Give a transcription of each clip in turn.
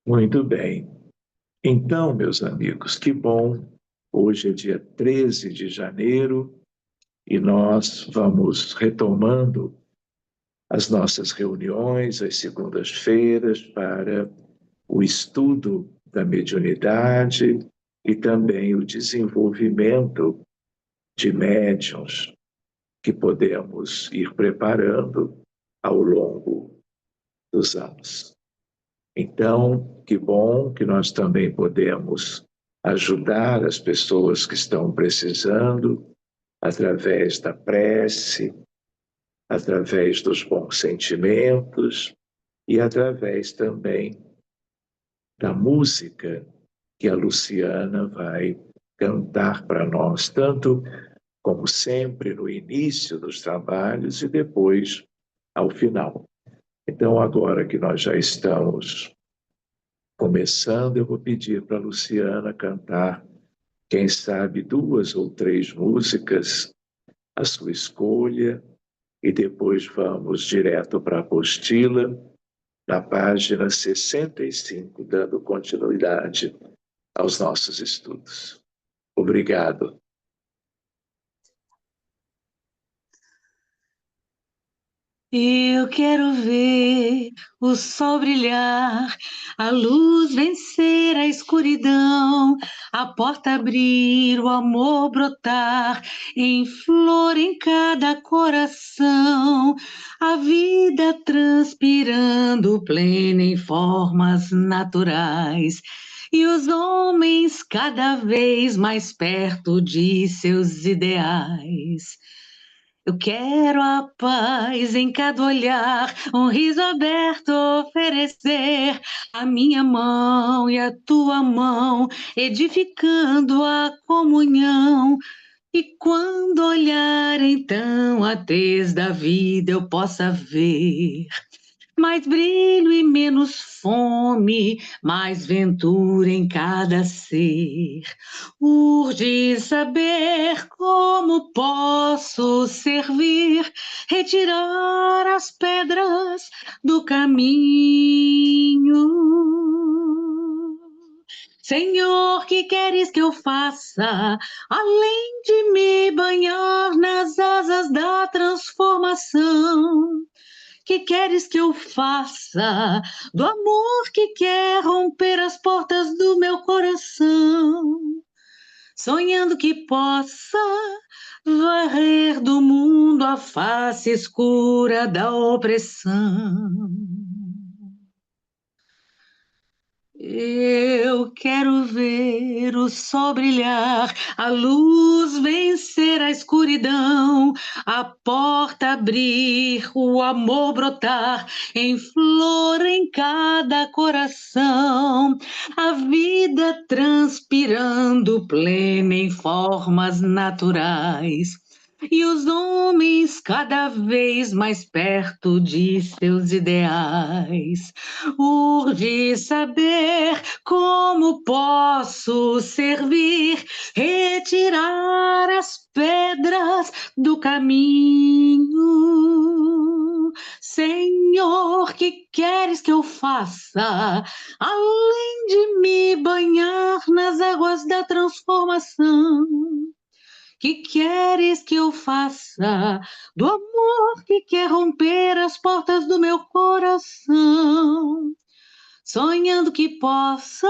Muito bem. Então, meus amigos, que bom. Hoje é dia 13 de janeiro e nós vamos retomando as nossas reuniões às segundas-feiras para o estudo da mediunidade e também o desenvolvimento de médiuns que podemos ir preparando ao longo dos anos. Então, que bom que nós também podemos ajudar as pessoas que estão precisando através da prece, através dos bons sentimentos e através também da música que a Luciana vai cantar para nós, tanto como sempre no início dos trabalhos e depois ao final. Então, agora que nós já estamos começando, eu vou pedir para a Luciana cantar, quem sabe, 2 ou 3 músicas, a sua escolha, e depois vamos direto para a apostila, na página 65, dando continuidade aos nossos estudos. Obrigado. Eu quero ver o sol brilhar, a luz vencer a escuridão, a porta abrir, o amor brotar, em flor em cada coração, a vida transpirando plena em formas naturais. E os homens cada vez mais perto de seus ideais. Eu quero a paz em cada olhar, um riso aberto oferecer, a minha mão e a tua mão, edificando a comunhão. E quando olhar então a tez da vida eu possa ver mais brilho e menos fome, mais ventura em cada ser. Urge saber como posso servir, retirar as pedras do caminho. Senhor, que queres que eu faça, além de me banhar nas asas da transformação? Que queres que eu faça do amor que quer romper as portas do meu coração? Sonhando que possa varrer do mundo a face escura da opressão. Eu quero ver o sol brilhar, a luz vencer a escuridão, a porta abrir, o amor brotar, em flor em cada coração, a vida transpirando plena em formas naturais. E os homens cada vez mais perto de seus ideais. Urge saber como posso servir, retirar as pedras do caminho. Senhor, que queres que eu faça, além de me banhar nas águas da transformação? Que queres que eu faça do amor que quer romper as portas do meu coração? Sonhando que possa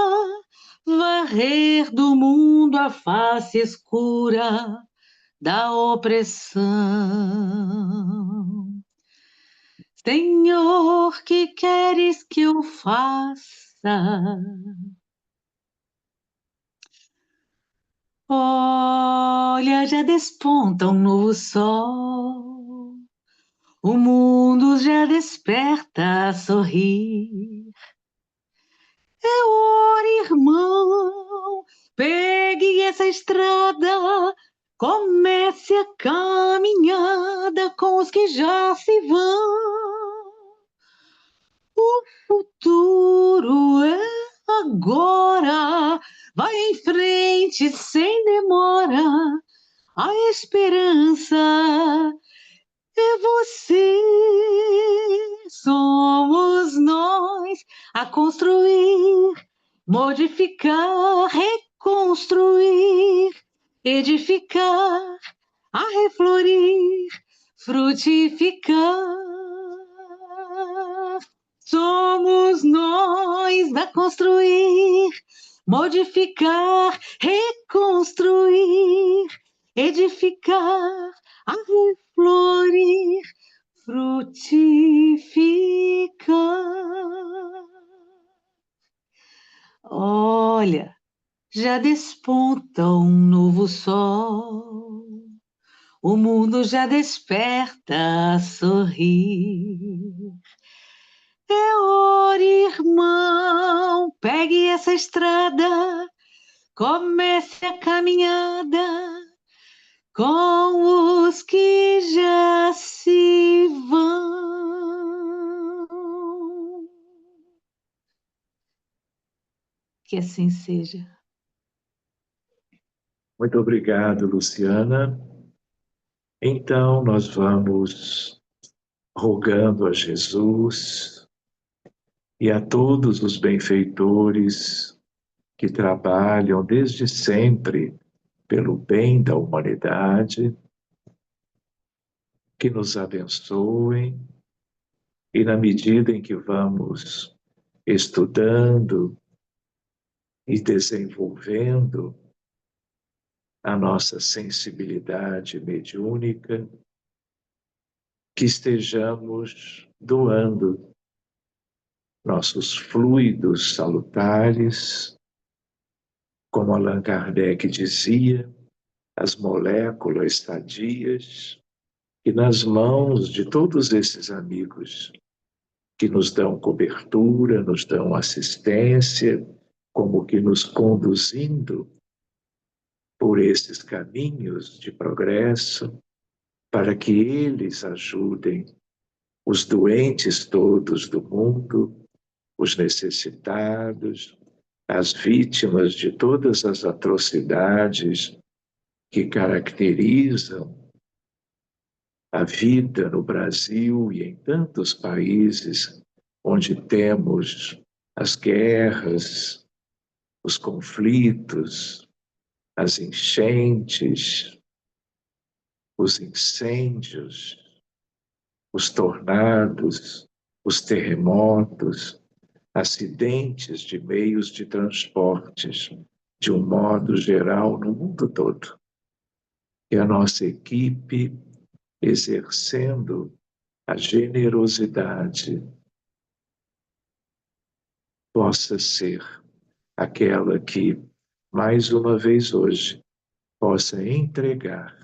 varrer do mundo a face escura da opressão. Senhor, que queres que eu faça? Olha, já desponta um novo sol, o mundo já desperta a sorrir. É hora, irmão, pegue essa estrada, comece a caminhada com os que já se vão. O futuro é agora, vai em frente sem demora, a esperança é você. Somos nós a construir modificar, reconstruir, edificar, a reflorir, frutificar. Somos nós a construir, modificar, reconstruir, edificar, a reflorir, frutificar. Olha, já desponta um novo sol, o mundo já desperta a sorrir. É hora, irmão, pegue essa estrada, comece a caminhada com os que já se vão. Que assim seja. Muito obrigado, Luciana. Então, nós vamos rogando a Jesus e a todos os benfeitores que trabalham desde sempre pelo bem da humanidade, que nos abençoem e, na medida em que vamos estudando e desenvolvendo a nossa sensibilidade mediúnica, que estejamos doando nossos fluidos salutares, como Allan Kardec dizia, as moléculas sadias, e nas mãos de todos esses amigos que nos dão cobertura, nos dão assistência, como que nos conduzindo por esses caminhos de progresso, para que eles ajudem os doentes todos do mundo, os necessitados, as vítimas de todas as atrocidades que caracterizam a vida no Brasil e em tantos países onde temos as guerras, os conflitos, as enchentes, os incêndios, os tornados, os terremotos, acidentes de meios de transportes, de um modo geral, no mundo todo. E a nossa equipe, exercendo a generosidade, possa ser aquela que, mais uma vez hoje, possa entregar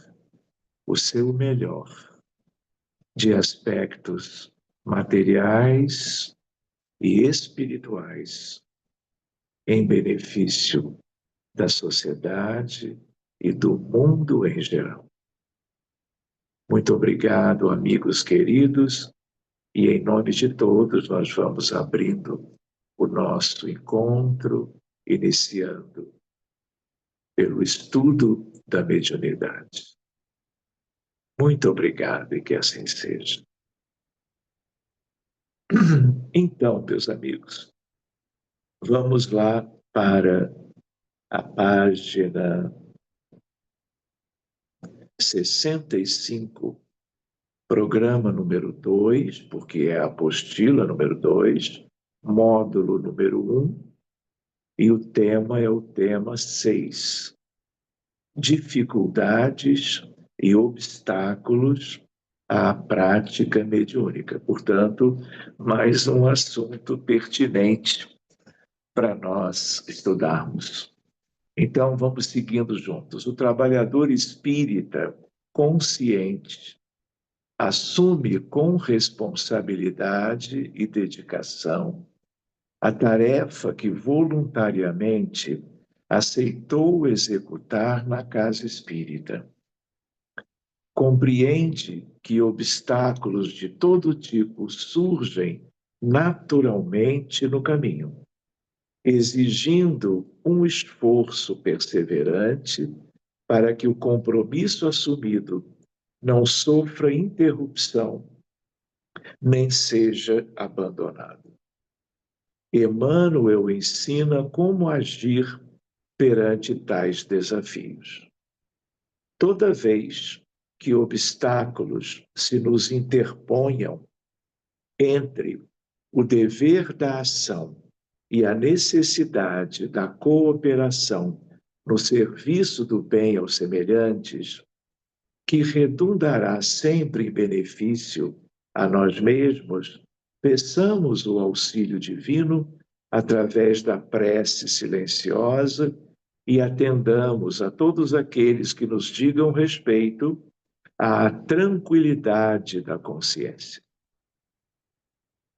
o seu melhor de aspectos materiais e espirituais em benefício da sociedade e do mundo em geral. Muito obrigado, amigos queridos, e em nome de todos nós vamos abrindo o nosso encontro, iniciando pelo estudo da mediunidade. Muito obrigado e que assim seja. Então, meus amigos, vamos lá para a página 65, programa número 2, porque é a apostila número 2, módulo número 1, e o tema é o tema 6, dificuldades e obstáculos à prática mediúnica. Portanto, mais um assunto pertinente para nós estudarmos. Então, vamos seguindo juntos. O trabalhador espírita consciente assume com responsabilidade e dedicação a tarefa que voluntariamente aceitou executar na casa espírita. Compreende que obstáculos de todo tipo surgem naturalmente no caminho, exigindo um esforço perseverante para que o compromisso assumido não sofra interrupção, nem seja abandonado. Emmanuel ensina como agir perante tais desafios. Toda vez que obstáculos se nos interponham entre o dever da ação e a necessidade da cooperação no serviço do bem aos semelhantes, que redundará sempre em benefício a nós mesmos, peçamos o auxílio divino através da prece silenciosa e atendamos a todos aqueles que nos digam respeito à tranquilidade da consciência.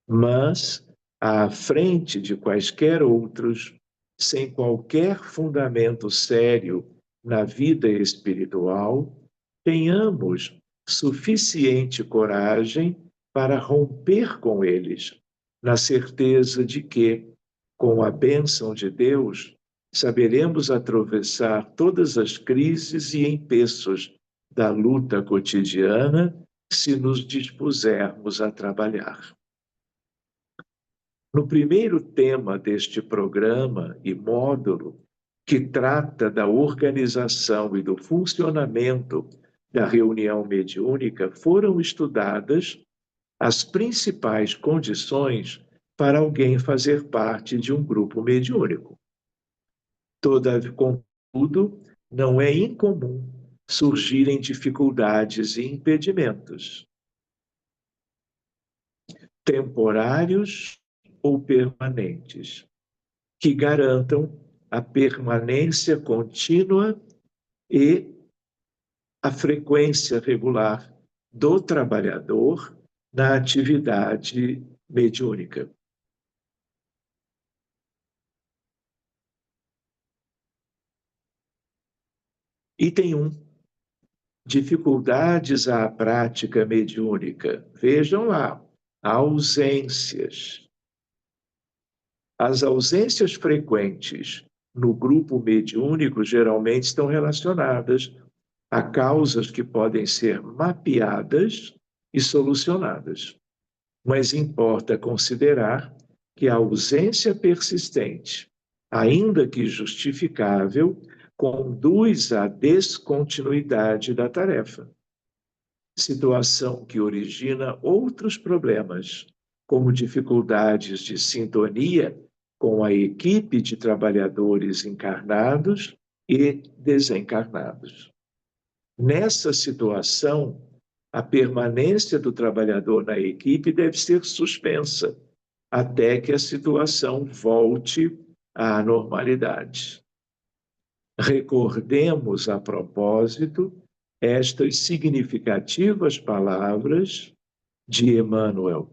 Mas, à frente de quaisquer outros, sem qualquer fundamento sério na vida espiritual, tenhamos suficiente coragem para romper com eles, na certeza de que, com a bênção de Deus, saberemos atravessar todas as crises e empeços da luta cotidiana se nos dispusermos a trabalhar. No primeiro tema deste programa e módulo, que trata da organização e do funcionamento da reunião mediúnica, foram estudadas as principais condições para alguém fazer parte de um grupo mediúnico. Contudo, não é incomum surgirem dificuldades e impedimentos temporários ou permanentes, que garantam a permanência contínua e a frequência regular do trabalhador na atividade mediúnica. Item 1. Dificuldades à prática mediúnica. Vejam lá, ausências. As ausências frequentes no grupo mediúnico geralmente estão relacionadas a causas que podem ser mapeadas e solucionadas. Mas importa considerar que a ausência persistente, ainda que justificável, conduz à descontinuidade da tarefa. Situação que origina outros problemas, como dificuldades de sintonia com a equipe de trabalhadores encarnados e desencarnados. Nessa situação, a permanência do trabalhador na equipe deve ser suspensa até que a situação volte à normalidade. Recordemos, a propósito, estas significativas palavras de Emmanuel.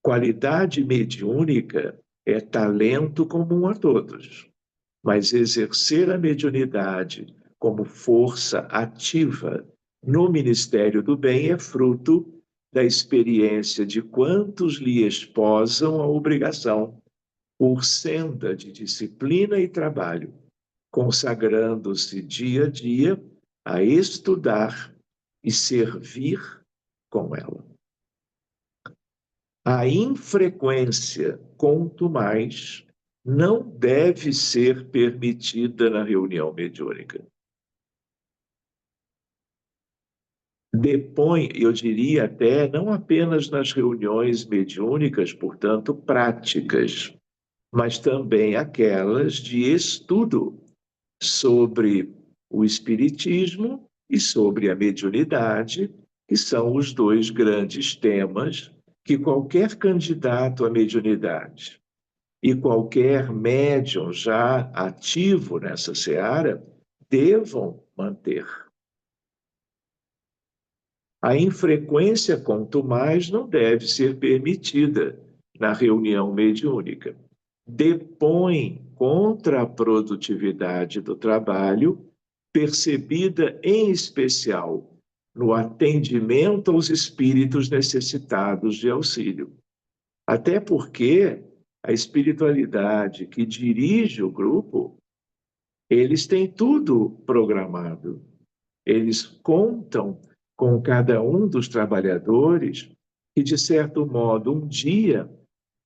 Qualidade mediúnica é talento comum a todos, mas exercer a mediunidade como força ativa no ministério do bem é fruto da experiência de quantos lhe esposam a obrigação por senda de disciplina e trabalho, consagrando-se dia a dia a estudar e servir com ela. A infrequência, quanto mais, não deve ser permitida na reunião mediúnica. Depõe, eu diria até, não apenas nas reuniões mediúnicas, portanto, práticas, mas também aquelas de estudo sobre o espiritismo e sobre a mediunidade, que são os dois grandes temas que qualquer candidato à mediunidade e qualquer médium já ativo nessa seara devam manter. A infrequência, quanto mais, não deve ser permitida na reunião mediúnica. Depõe contra a produtividade do trabalho, percebida em especial no atendimento aos espíritos necessitados de auxílio. Até porque a espiritualidade que dirige o grupo, eles têm tudo programado. Eles contam com cada um dos trabalhadores que, de certo modo, um dia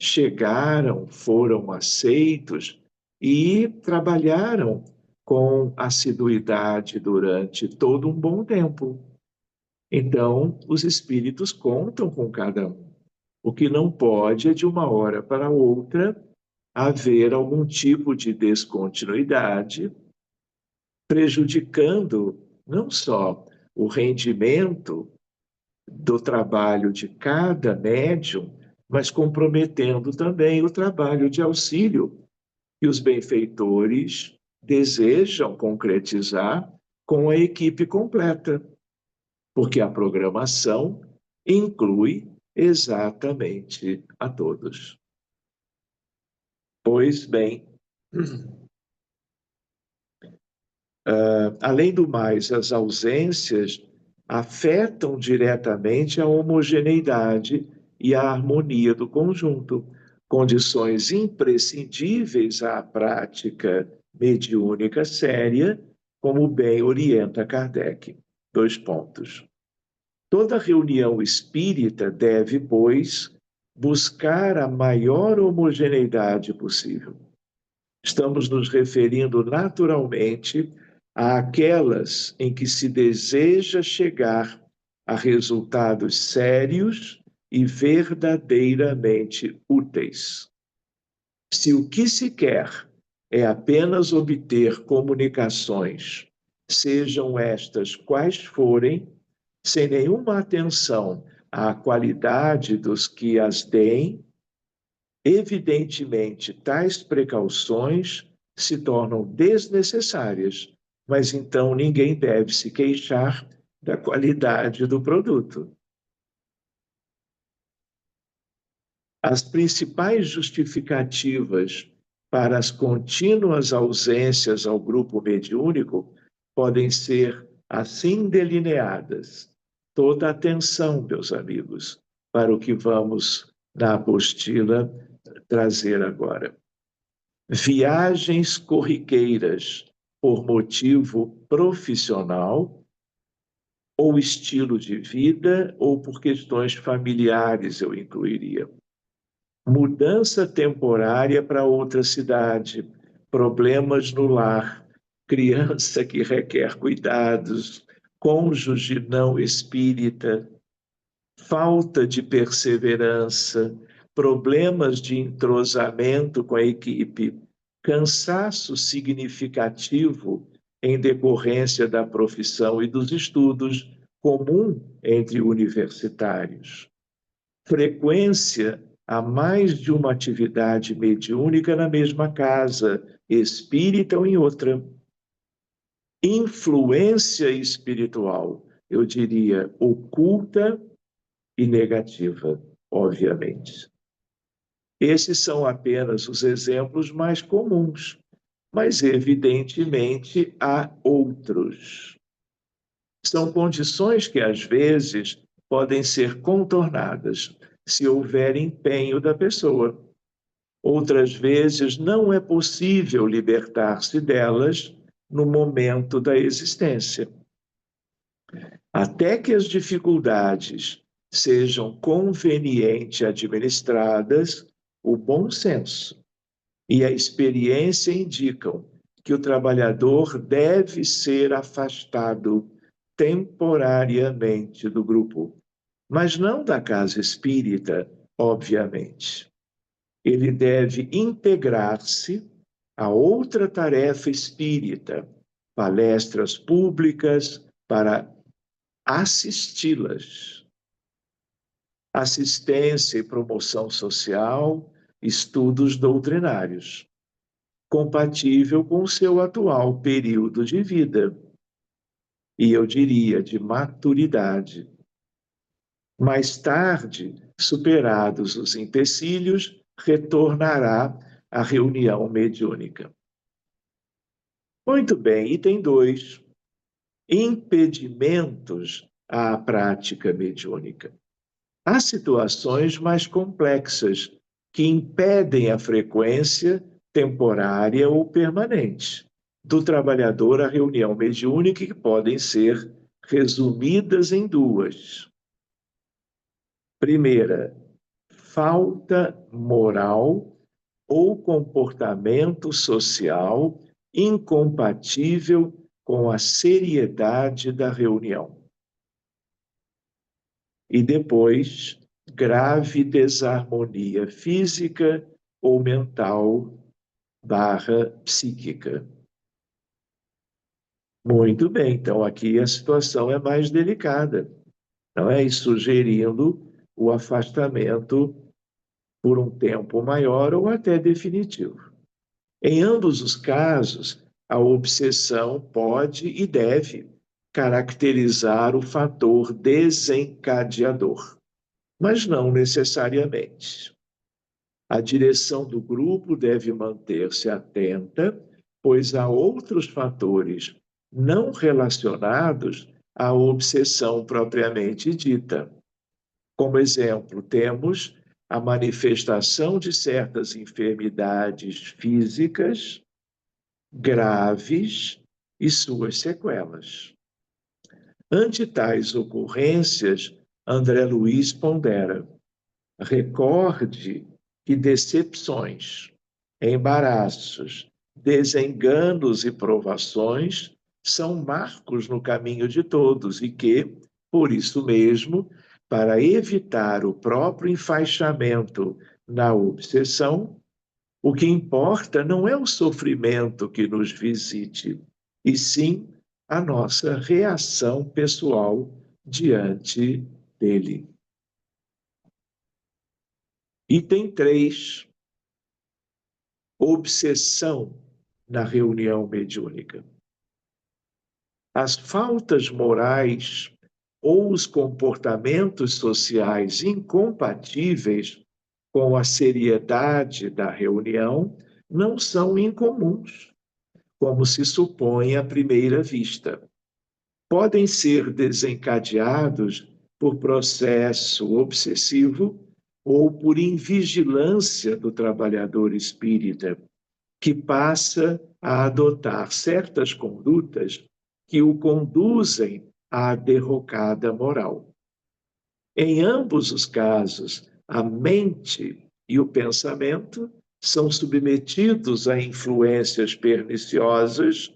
chegaram, foram aceitos e trabalharam com assiduidade durante todo um bom tempo. Então, os espíritos contam com cada um. O que não pode é, de uma hora para outra, haver algum tipo de descontinuidade, prejudicando não só o rendimento do trabalho de cada médium, mas comprometendo também o trabalho de auxílio que os benfeitores desejam concretizar com a equipe completa, porque a programação inclui exatamente a todos. Pois bem, além do mais, as ausências afetam diretamente a homogeneidade e a harmonia do conjunto, condições imprescindíveis à prática mediúnica séria, como bem orienta Kardec. 2 pontos. Toda reunião espírita deve, pois, buscar a maior homogeneidade possível. Estamos nos referindo naturalmente àquelas em que se deseja chegar a resultados sérios e verdadeiramente úteis. Se o que se quer é apenas obter comunicações, sejam estas quais forem, sem nenhuma atenção à qualidade dos que as deem, evidentemente, tais precauções se tornam desnecessárias, mas então ninguém deve se queixar da qualidade do produto. As principais justificativas para as contínuas ausências ao grupo mediúnico podem ser assim delineadas. Toda atenção, meus amigos, para o que vamos na apostila trazer agora. Viagens corriqueiras por motivo profissional ou estilo de vida ou por questões familiares, eu incluiria. Mudança temporária para outra cidade, problemas no lar, criança que requer cuidados, cônjuge não espírita, falta de perseverança, problemas de entrosamento com a equipe, cansaço significativo em decorrência da profissão e dos estudos, comum entre universitários. Frequência a mais de uma atividade mediúnica na mesma casa, espírita ou em outra. Influência espiritual, eu diria, oculta e negativa, obviamente. Esses são apenas os exemplos mais comuns, mas evidentemente há outros. São condições que às vezes podem ser contornadas se houver empenho da pessoa. Outras vezes não é possível libertar-se delas no momento da existência. Até que as dificuldades sejam conveniente administradas, o bom senso e a experiência indicam que o trabalhador deve ser afastado temporariamente do grupo, mas não da casa espírita, obviamente. Ele deve integrar-se a outra tarefa espírita, palestras públicas para assisti-las. Assistência e promoção social, estudos doutrinários, compatível com o seu atual período de vida, e eu diria de maturidade. Mais tarde, superados os empecilhos, retornará à reunião mediúnica. Muito bem, item 2. Impedimentos à prática mediúnica. Há situações mais complexas que impedem a frequência temporária ou permanente do trabalhador à reunião mediúnica, que podem ser resumidas em 2. Primeira, falta moral ou comportamento social incompatível com a seriedade da reunião. E depois, grave desarmonia física ou mental / psíquica. Muito bem, então aqui a situação é mais delicada, não é? E sugerindo o afastamento por um tempo maior ou até definitivo. Em ambos os casos, a obsessão pode e deve caracterizar o fator desencadeador, mas não necessariamente. A direção do grupo deve manter-se atenta, pois há outros fatores não relacionados à obsessão propriamente dita. Como exemplo, temos a manifestação de certas enfermidades físicas graves e suas sequelas. Ante tais ocorrências, André Luiz pondera: recorde que decepções, embaraços, desenganos e provações são marcos no caminho de todos e que, por isso mesmo, para evitar o próprio enfaixamento na obsessão, o que importa não é o sofrimento que nos visite, e sim a nossa reação pessoal diante dele. Item 3, obsessão na reunião mediúnica. As faltas morais ou os comportamentos sociais incompatíveis com a seriedade da reunião não são incomuns, como se supõe à primeira vista. Podem ser desencadeados por processo obsessivo ou por invigilância do trabalhador espírita, que passa a adotar certas condutas que o conduzem à derrocada moral. Em ambos os casos, a mente e o pensamento são submetidos a influências perniciosas,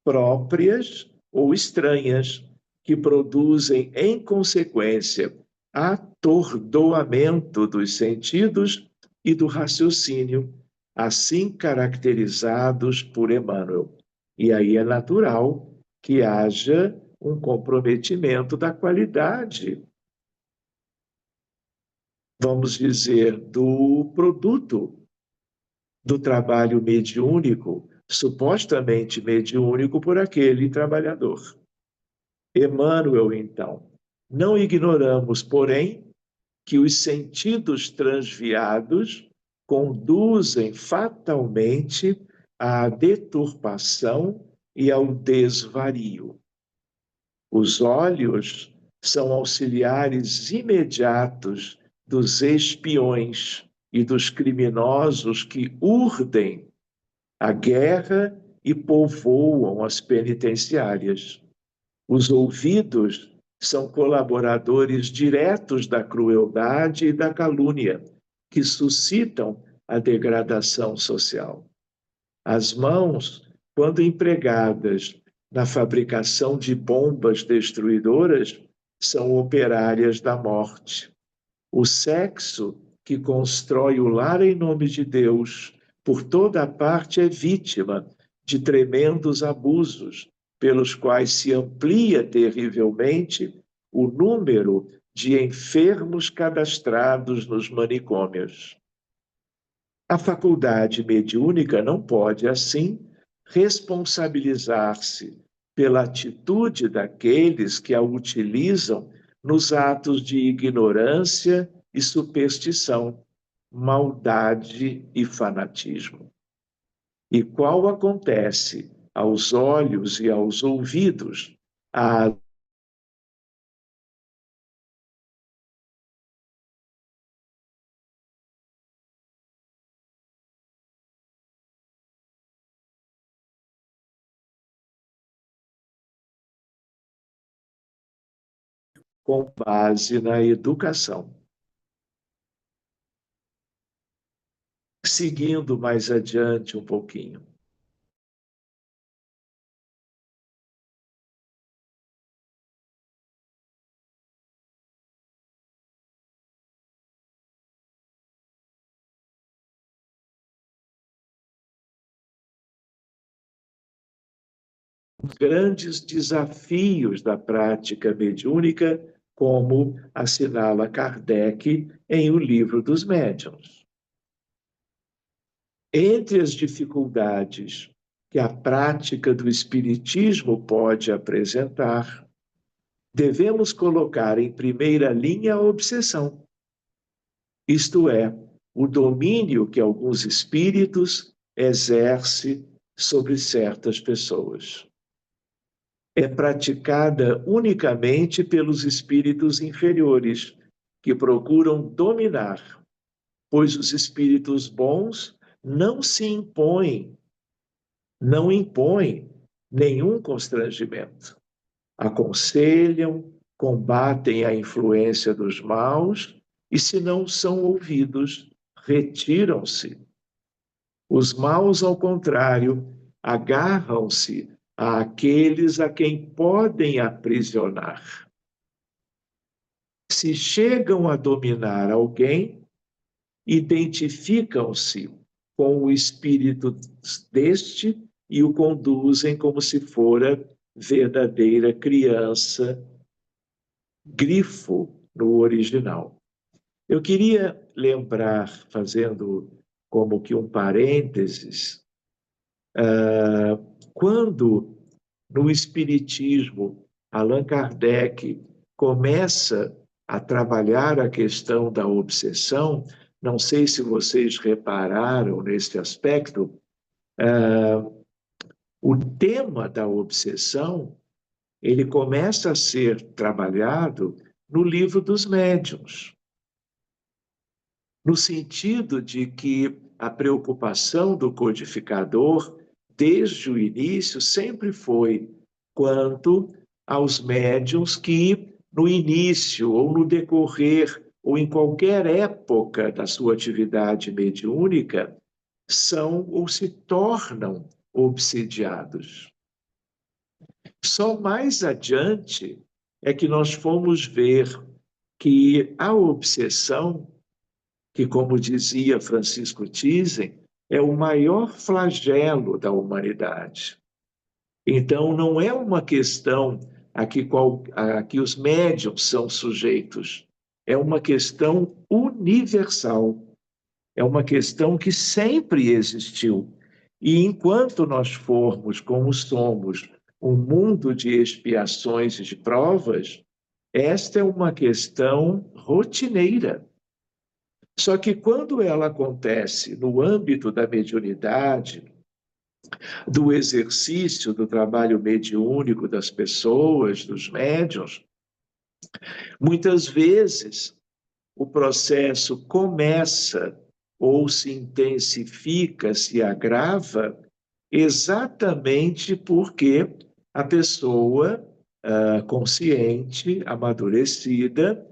próprias ou estranhas, que produzem, em consequência, atordoamento dos sentidos e do raciocínio, assim caracterizados por Emmanuel. E aí é natural que haja um comprometimento da qualidade, vamos dizer, do produto do trabalho mediúnico, supostamente mediúnico por aquele trabalhador. Emmanuel, então, não ignoramos, porém, que os sentidos transviados conduzem fatalmente à deturpação e ao desvario. Os olhos são auxiliares imediatos dos espiões e dos criminosos que urdem a guerra e povoam as penitenciárias. Os ouvidos são colaboradores diretos da crueldade e da calúnia, que suscitam a degradação social. As mãos, quando empregadas na fabricação de bombas destruidoras, são operárias da morte. O sexo, que constrói o lar em nome de Deus, por toda a parte é vítima de tremendos abusos, pelos quais se amplia terrivelmente o número de enfermos cadastrados nos manicômios. A faculdade mediúnica não pode, assim, responsabilizar-se pela atitude daqueles que a utilizam nos atos de ignorância e superstição, maldade e fanatismo. E qual acontece aos olhos e aos ouvidos a com base na educação. seguindo mais adiante um pouquinho. Grandes desafios da prática mediúnica, como assinala Kardec em O Livro dos Médiuns. Entre as dificuldades que a prática do espiritismo pode apresentar, devemos colocar em primeira linha a obsessão, isto é, o domínio que alguns espíritos exercem sobre certas pessoas. É praticada unicamente pelos espíritos inferiores, que procuram dominar, pois os espíritos bons não impõem nenhum constrangimento. Aconselham, combatem a influência dos maus e, se não são ouvidos, retiram-se. Os maus, ao contrário, agarram-se àqueles a quem podem aprisionar. Se chegam a dominar alguém, identificam-se com o espírito deste e o conduzem como se fora verdadeira criança, grifo no original. Eu queria lembrar, fazendo como que um parênteses, quando no Espiritismo Allan Kardec começa a trabalhar a questão da obsessão, não sei se vocês repararam nesse aspecto, o tema da obsessão, ele começa a ser trabalhado no Livro dos Médiuns, no sentido de que a preocupação do codificador, desde o início, sempre foi quanto aos médiuns que, no início ou no decorrer, ou em qualquer época da sua atividade mediúnica, são ou se tornam obsidiados. Só mais adiante é que nós fomos ver que a obsessão, que, como dizia Francisco Thyssen, é o maior flagelo da humanidade. Então, não é uma questão a que os médiuns são sujeitos, é uma questão universal, é uma questão que sempre existiu. E enquanto nós formos, como somos, um mundo de expiações e de provas, esta é uma questão rotineira. Só que quando ela acontece no âmbito da mediunidade, do exercício do trabalho mediúnico das pessoas, dos médiuns, muitas vezes o processo começa ou se intensifica, se agrava, exatamente porque a pessoa consciente, amadurecida,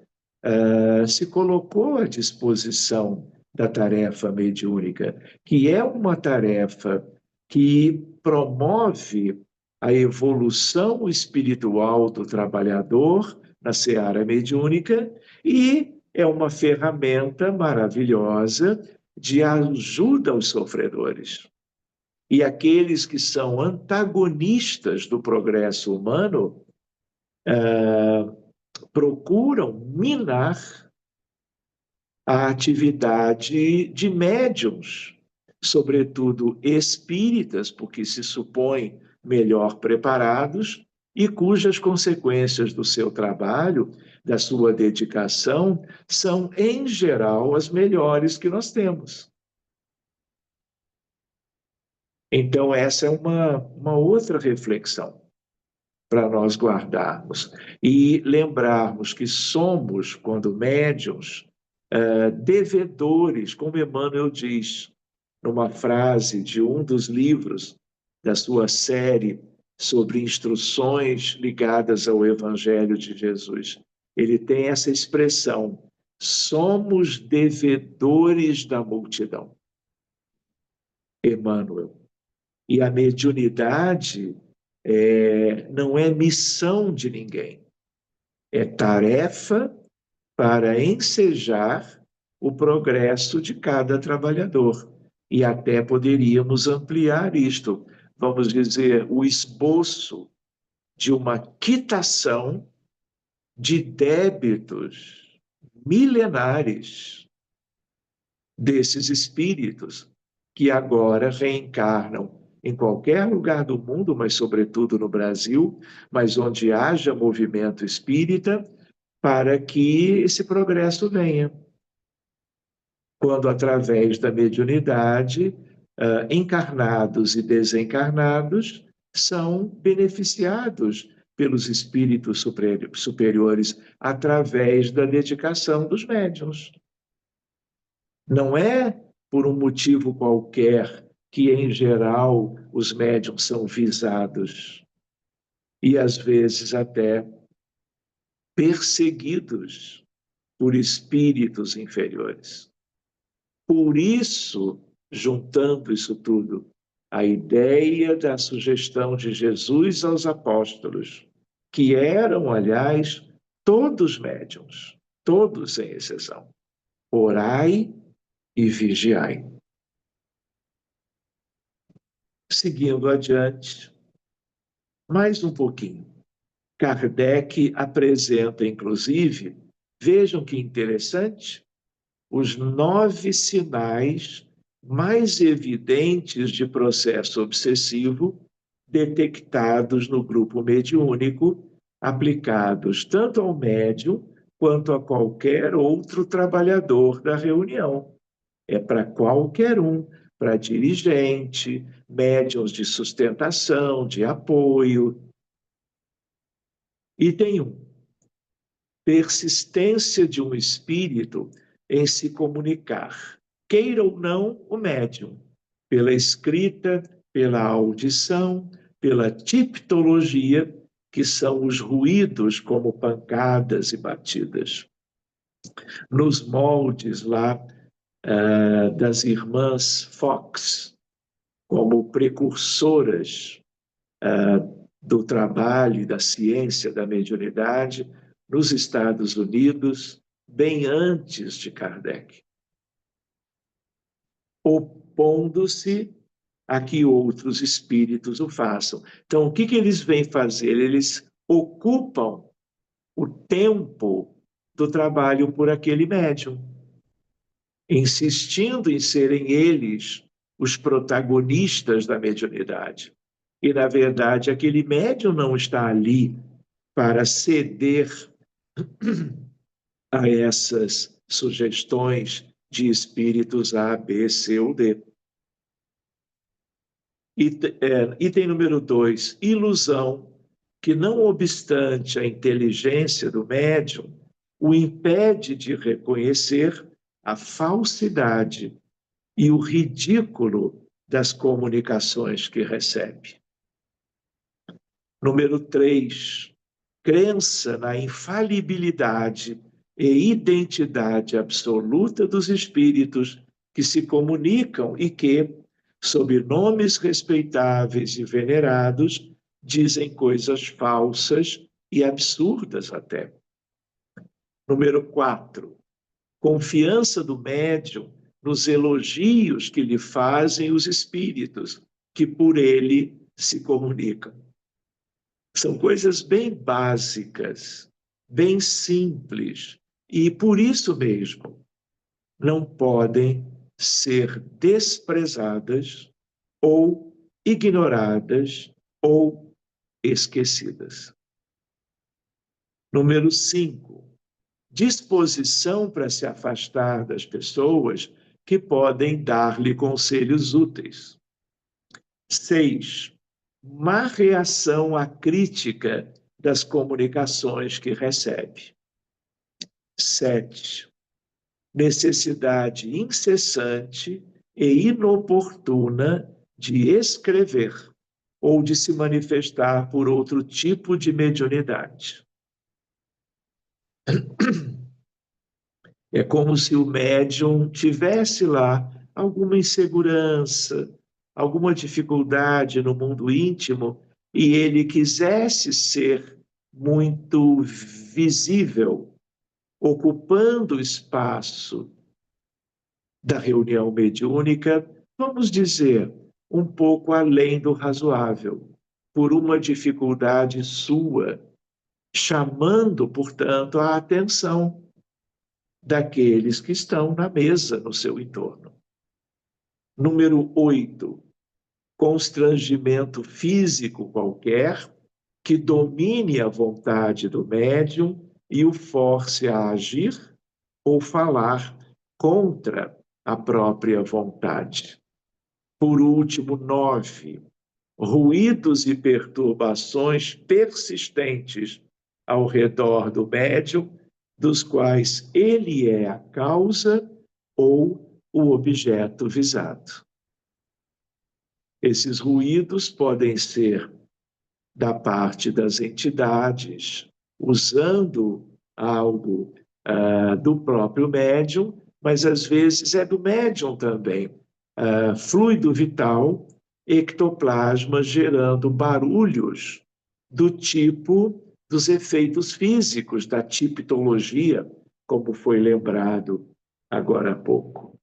se colocou à disposição da tarefa mediúnica, que é uma tarefa que promove a evolução espiritual do trabalhador na seara mediúnica e é uma ferramenta maravilhosa de ajuda aos sofredores. E aqueles que são antagonistas do progresso humano procuram minar a atividade de médiuns, sobretudo espíritas, porque se supõem melhor preparados e cujas consequências do seu trabalho, da sua dedicação, são, em geral, as melhores que nós temos. Então, essa é uma outra reflexão para nós guardarmos e lembrarmos que somos, quando médiuns, devedores, como Emmanuel diz, numa frase de um dos livros da sua série sobre instruções ligadas ao Evangelho de Jesus. Ele tem essa expressão: somos devedores da multidão. Emmanuel. E a mediunidade não é missão de ninguém, é tarefa para ensejar o progresso de cada trabalhador. E até poderíamos ampliar isto, vamos dizer, o esboço de uma quitação de débitos milenares desses espíritos que agora reencarnam em qualquer lugar do mundo, mas sobretudo no Brasil, mas onde haja movimento espírita, para que esse progresso venha. Quando, através da mediunidade, encarnados e desencarnados são beneficiados pelos espíritos superiores através da dedicação dos médiuns. Não é por um motivo qualquer que, em geral, os médiuns são visados e, às vezes, até perseguidos por espíritos inferiores. Por isso, juntando isso tudo, a ideia da sugestão de Jesus aos apóstolos, que eram, aliás, todos médiuns, todos sem exceção. Orai e vigiai. Seguindo adiante, mais um pouquinho. Kardec apresenta, inclusive, vejam que interessante, os 9 sinais mais evidentes de processo obsessivo detectados no grupo mediúnico, aplicados tanto ao médium quanto a qualquer outro trabalhador da reunião. É para qualquer um, para dirigente, médiuns de sustentação, de apoio. Item 1. Persistência de um espírito em se comunicar, queira ou não o médium, pela escrita, pela audição, pela tipologia, que são os ruídos como pancadas e batidas. Nos moldes lá das irmãs Fox, como precursoras do trabalho e da ciência da mediunidade nos Estados Unidos, bem antes de Kardec, opondo-se a que outros espíritos o façam. Então, o que eles vêm fazer? Eles ocupam o tempo do trabalho por aquele médium, insistindo em serem eles os protagonistas da mediunidade. E, na verdade, aquele médium não está ali para ceder a essas sugestões de espíritos A, B, C ou D. Item número 2, ilusão, que não obstante a inteligência do médium, o impede de reconhecer a falsidade e o ridículo das comunicações que recebe. Número 3, crença na infalibilidade e identidade absoluta dos espíritos que se comunicam e que, sob nomes respeitáveis e venerados, dizem coisas falsas e absurdas até. Número 4, confiança do médium nos elogios que lhe fazem os espíritos que por ele se comunicam. São coisas bem básicas, bem simples, e por isso mesmo não podem ser desprezadas ou ignoradas ou esquecidas. Número 5, disposição para se afastar das pessoas que podem dar-lhe conselhos úteis. 6, má reação à crítica das comunicações que recebe. 7, necessidade incessante e inoportuna de escrever ou de se manifestar por outro tipo de mediunidade. É como se o médium tivesse lá alguma insegurança, alguma dificuldade no mundo íntimo e ele quisesse ser muito visível, ocupando o espaço da reunião mediúnica, vamos dizer, um pouco além do razoável, por uma dificuldade sua, chamando, portanto, a atenção daqueles que estão na mesa no seu entorno. Número 8, constrangimento físico qualquer que domine a vontade do médium e o force a agir ou falar contra a própria vontade. Por último, 9, ruídos e perturbações persistentes ao redor do médium, dos quais ele é a causa ou o objeto visado. Esses ruídos podem ser da parte das entidades, usando algo do próprio médium, mas às vezes é do médium também. Fluido vital, ectoplasma gerando barulhos do tipo dos efeitos físicos da tipologia, como foi lembrado agora há pouco.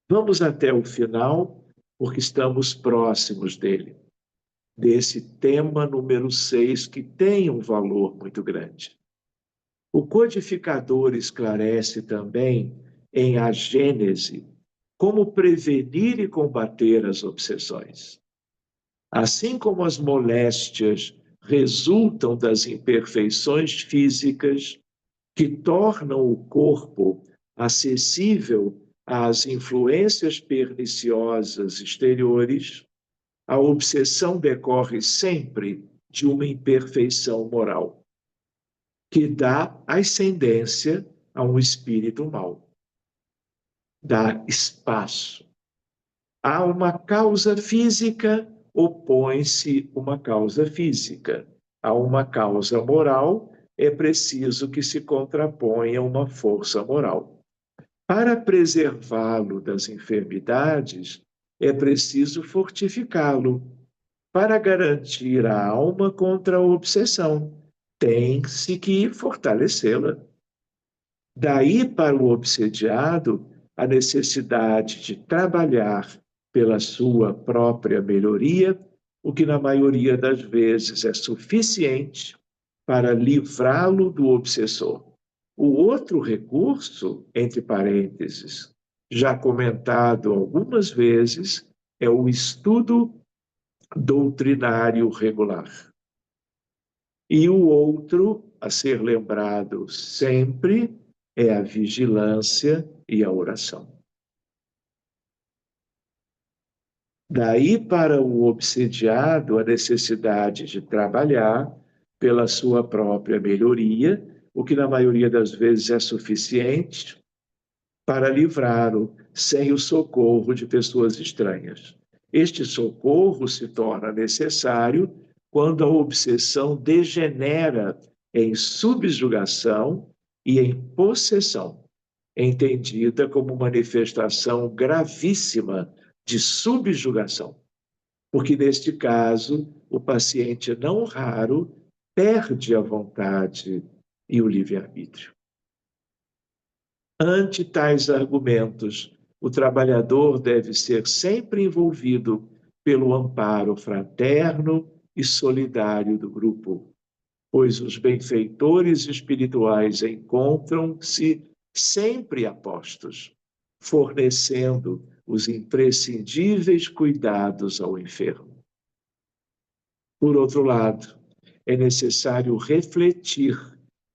Vamos até o final, porque estamos próximos desse tema número 6, que tem um valor muito grande. O codificador esclarece também em A Gênese como prevenir e combater as obsessões. Assim como as moléstias resultam das imperfeições físicas que tornam o corpo acessível às influências perniciosas exteriores, a obsessão decorre sempre de uma imperfeição moral, que dá ascendência a um espírito mau. Dá espaço. Há uma causa física, opõe-se uma causa física. Há uma causa moral, é preciso que se contraponha uma força moral. Para preservá-lo das enfermidades, é preciso fortificá-lo. Para garantir a alma contra a obsessão, tem-se que fortalecê-la. Daí para o obsediado, a necessidade de trabalhar pela sua própria melhoria, o que na maioria das vezes é suficiente para livrá-lo do obsessor. O outro recurso, entre parênteses, já comentado algumas vezes, é o estudo doutrinário regular. E o outro, a ser lembrado sempre, é a vigilância e a oração. Daí para o obsediado, a necessidade de trabalhar pela sua própria melhoria, o que na maioria das vezes é suficiente para livrá-lo sem o socorro de pessoas estranhas. Este socorro se torna necessário quando a obsessão degenera em subjugação e em possessão, entendida como manifestação gravíssima de subjugação. Porque, neste caso, o paciente, não raro, perde a vontade e o livre-arbítrio. Ante tais argumentos, o trabalhador deve ser sempre envolvido pelo amparo fraterno e solidário do grupo, pois os benfeitores espirituais encontram-se sempre a postos, fornecendo os imprescindíveis cuidados ao enfermo. Por outro lado, é necessário refletir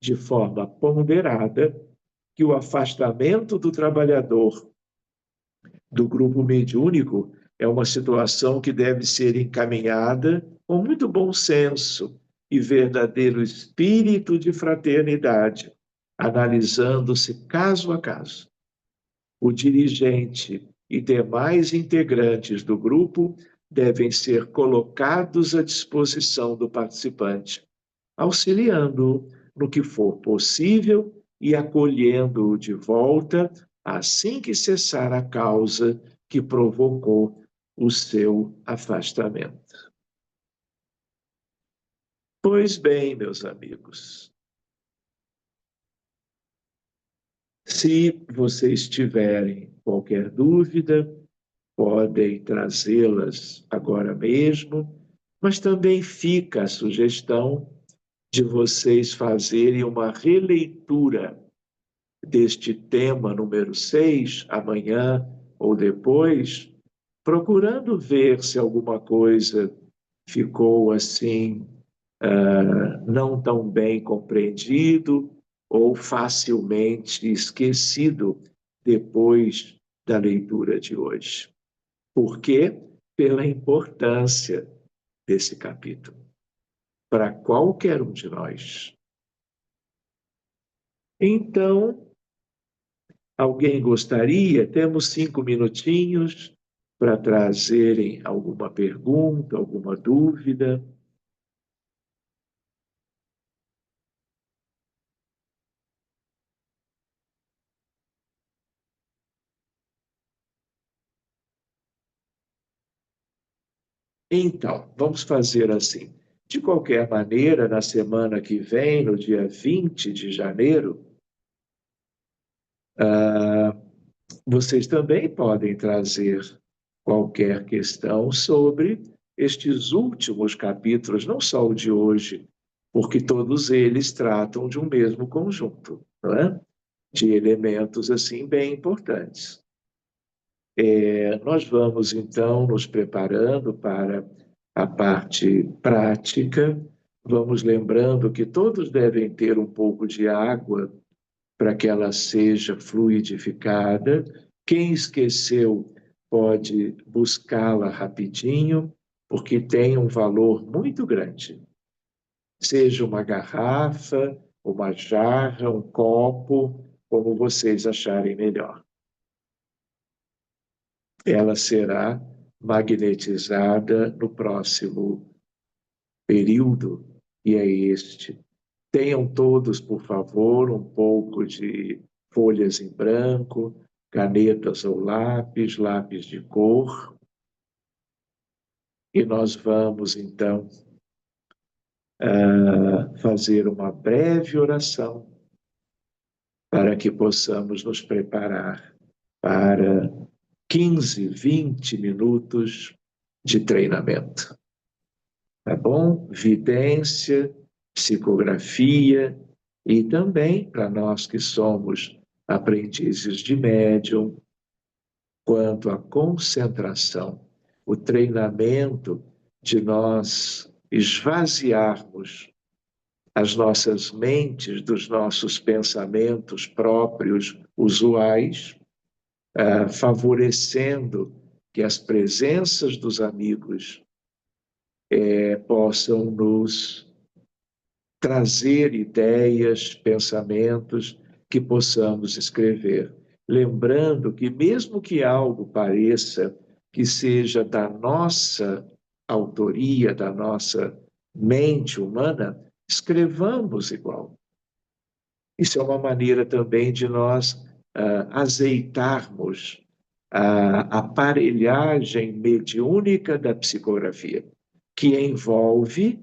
de forma ponderada que o afastamento do trabalhador do grupo mediúnico é uma situação que deve ser encaminhada com muito bom senso e verdadeiro espírito de fraternidade, analisando-se caso a caso. O dirigente e demais integrantes do grupo devem ser colocados à disposição do participante, auxiliando-o no que for possível e acolhendo-o de volta assim que cessar a causa que provocou o seu afastamento. Pois bem, meus amigos, se vocês tiverem qualquer dúvida, podem trazê-las agora mesmo, mas também fica a sugestão de vocês fazerem uma releitura deste tema número 6, amanhã ou depois, procurando ver se alguma coisa ficou assim, não tão bem compreendido ou facilmente esquecido depois da leitura de hoje. Por quê? Pela importância desse capítulo para qualquer um de nós. Então, alguém gostaria? Temos 5 minutinhos para trazerem alguma pergunta, alguma dúvida. Então, vamos fazer assim. De qualquer maneira, na semana que vem, no dia 20 de janeiro, vocês também podem trazer qualquer questão sobre estes últimos capítulos, não só o de hoje, porque todos eles tratam de um mesmo conjunto, não é? De elementos assim bem importantes. Nós vamos então nos preparando para a parte prática, vamos lembrando que todos devem ter um pouco de água para que ela seja fluidificada. Quem esqueceu pode buscá-la rapidinho, porque tem um valor muito grande. Seja uma garrafa, uma jarra, um copo, como vocês acharem melhor. Ela será magnetizada no próximo período, e é este. Tenham todos, por favor, um pouco de folhas em branco, canetas ou lápis de cor, e nós vamos, então, fazer uma breve oração para que possamos nos preparar para 15, 20 minutos de treinamento. Tá bom? Vidência, psicografia e também para nós que somos aprendizes de médium, quanto à concentração, o treinamento de nós esvaziarmos as nossas mentes dos nossos pensamentos próprios usuais, favorecendo que as presenças dos amigos possam nos trazer ideias, pensamentos que possamos escrever. Lembrando que, mesmo que algo pareça que seja da nossa autoria, da nossa mente humana, escrevamos igual. Isso é uma maneira também de nós azeitarmos a aparelhagem mediúnica da psicografia, que envolve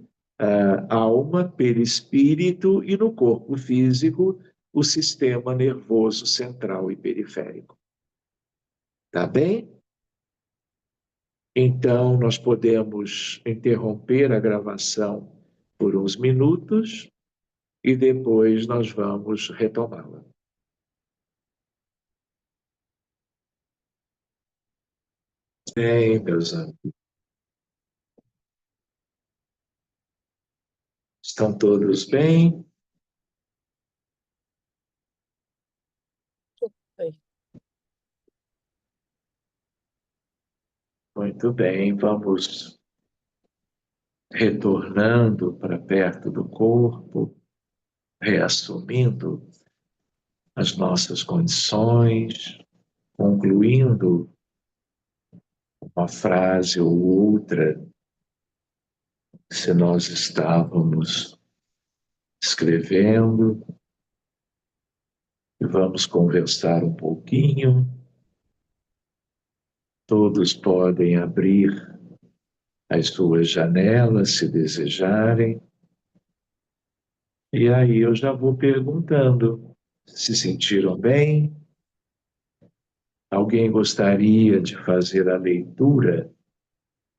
alma, perispírito e no corpo físico o sistema nervoso central e periférico. Tá bem? Então, nós podemos interromper a gravação por uns minutos e depois nós vamos retomá-la. Bem, meus amigos, estão todos bem? Oi. Muito bem, vamos retornando para perto do corpo, reassumindo as nossas condições, concluindo uma frase ou outra, se nós estávamos escrevendo, e vamos conversar um pouquinho Todos podem abrir as suas janelas, se desejarem. E aí eu já vou perguntando: se sentiram bem? Alguém gostaria de fazer a leitura